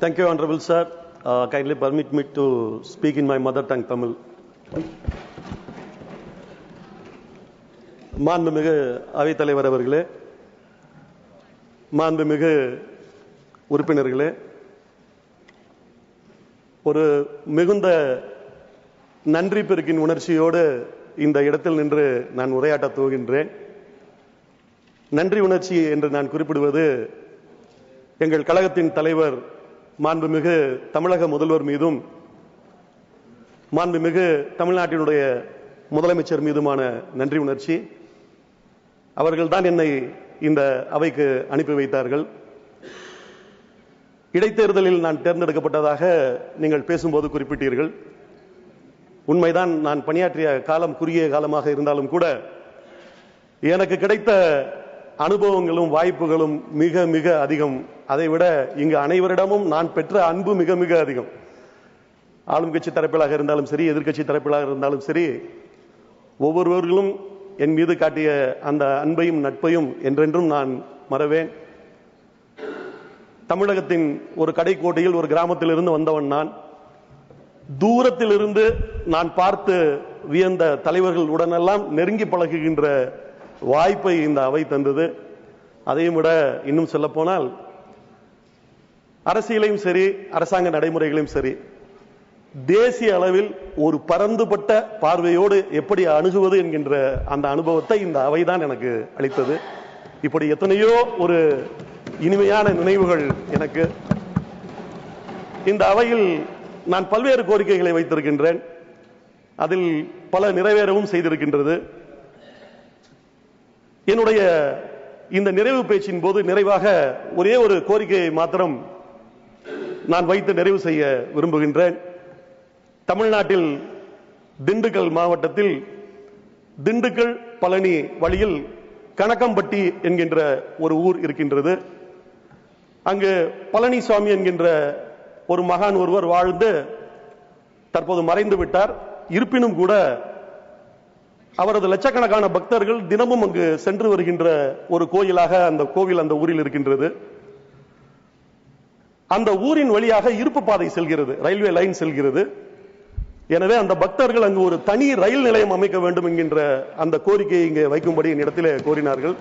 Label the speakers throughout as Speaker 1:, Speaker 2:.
Speaker 1: Thank you, Honorable Sir. Kindly permit me to speak in my mother tongue, Tamil. மாண்புமிகு அவைத்தலைவர் அவர்களே, மாண்புமிகு உறுப்பினர்களே, ஒரு மிகுந்த நன்றி பெருக்கின் உணர்ச்சியோடு இந்த இடத்தில் நின்று நான் உரையாற்றத் துவங்கின்றேன். நன்றி உணர்ச்சி என்று நான் குறிப்பிடுவது எங்கள் கழகத்தின் தலைவர் மாண்புமிகு தமிழக முதல்வர் மீதும் மாண்புமிகு தமிழ்நாட்டினுடைய முதலமைச்சர் மீதுமான நன்றி உணர்ச்சி. அவர்கள்தான் என்னை இந்த அவைக்கு அனுப்பி வைத்தார்கள். இடைத்தேர்தலில் நான் தேர்ந்தெடுக்கப்பட்டதாக நீங்கள் பேசும்போது குறிப்பிட்டீர்கள். உண்மைதான், நான் பணியாற்றிய காலம் குறுகிய காலமாக இருந்தாலும் கூட எனக்கு கிடைத்த அனுபவங்களும் வாய்ப்புகளும் மிக மிக அதிகம். அதைவிட இங்கு அனைவரிடமும் நான் பெற்ற அன்பு மிக மிக அதிகம். ஆளும் கட்சி தரப்பிலாக இருந்தாலும் சரி, எதிர்கட்சி தரப்பிலாக இருந்தாலும் சரி, ஒவ்வொருவர்களும் என் மீது காட்டிய அந்த அன்பையும் நட்பையும் என்றென்றும் நான் மறவேன். தமிழகத்தின் ஒரு கடைக்கோட்டையில் ஒரு கிராமத்திலிருந்து வந்தவன் நான். தூரத்திலிருந்து நான் பார்த்து வியந்த தலைவர்கள் உடனெல்லாம் நெருங்கி பழகுகின்ற வாய்ப்பை இந்த அவை தந்தது. அதையும் விட இன்னும் சொல்ல போனால் அரசியலையும் சரி, அரசாங்க நடைமுறைகளையும் சரி, தேசிய அளவில் ஒரு பரந்துபட்ட பார்வையோடு எப்படி அணுகுவது என்கின்ற அந்த அனுபவத்தை இந்த அவைதான் எனக்கு அளித்தது. இப்படி எத்தனையோ ஒரு இனிமையான நினைவுகள் எனக்கு. இந்த அவையில் நான் பல்வேறு கோரிக்கைகளை வைத்திருக்கின்றேன். அதில் பல நிறைவேறவும் செய்திருக்கின்றது. என்னுடைய இந்த நிறைவு பேச்சின் போது நிறைவாக ஒரே ஒரு கோரிக்கையை மாத்திரம் நான் வைத்து நிறைவு செய்ய விரும்புகின்றேன். தமிழ்நாட்டில் திண்டுக்கல் மாவட்டத்தில் திண்டுக்கல் பழனி வழியில் கணக்கம்பட்டி என்கின்ற ஒரு ஊர் இருக்கின்றது. அங்கு பழனிசாமி என்கின்ற ஒரு மகான் ஒருவர் வாழ்ந்து தற்போது மறைந்து விட்டார். இருப்பினும் கூட அவரது லட்சக்கணக்கான பக்தர்கள் தினமும் அங்கு சென்று வருகின்ற ஒரு கோயிலாக அந்த கோவில் அந்த ஊரில் இருக்கின்றது. அந்த ஊரின் வழியாக இருப்பு பாதை செல்கிறது, ரயில்வே லைன் செல்கிறது. எனவே அந்த பக்தர்கள் அங்கு ஒரு தனி ரயில் நிலையம் அமைக்க வேண்டும் என்கின்ற அந்த கோரிக்கையை இங்கே வைக்கும்படி என்னிடத்திலே கோரினார்கள்.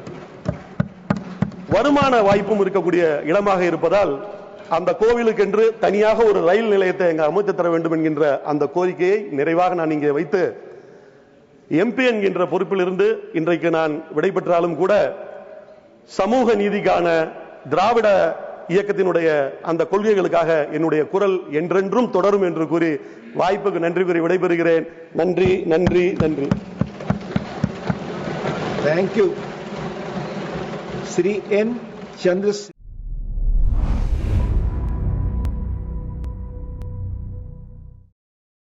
Speaker 1: வருமான வாய்ப்பும் இருக்கக்கூடிய இடமாக இருப்பதால் அந்த கோவிலுக்கென்று தனியாக ஒரு ரயில் நிலையத்தை இங்கு அமைத்து தர வேண்டும் என்கின்ற அந்த கோரிக்கையை நிறைவாக நான் இங்கே வைத்து எம்பி என்கின்ற பொறுப்பிலிருந்து இன்றைக்கு நான் விடைபெற்றாலும் கூட சமூக நீதிக்கான திராவிட இயக்கத்தினுடைய அந்த கொள்கைகளுக்காக என்னுடைய குரல் என்றென்றும் தொடரும் என்று கூறி வாய்ப்புக்கு நன்றி கூறி விடைபெறுகிறேன். நன்றி, நன்றி, நன்றி.
Speaker 2: Thank you. Sri N. Chandras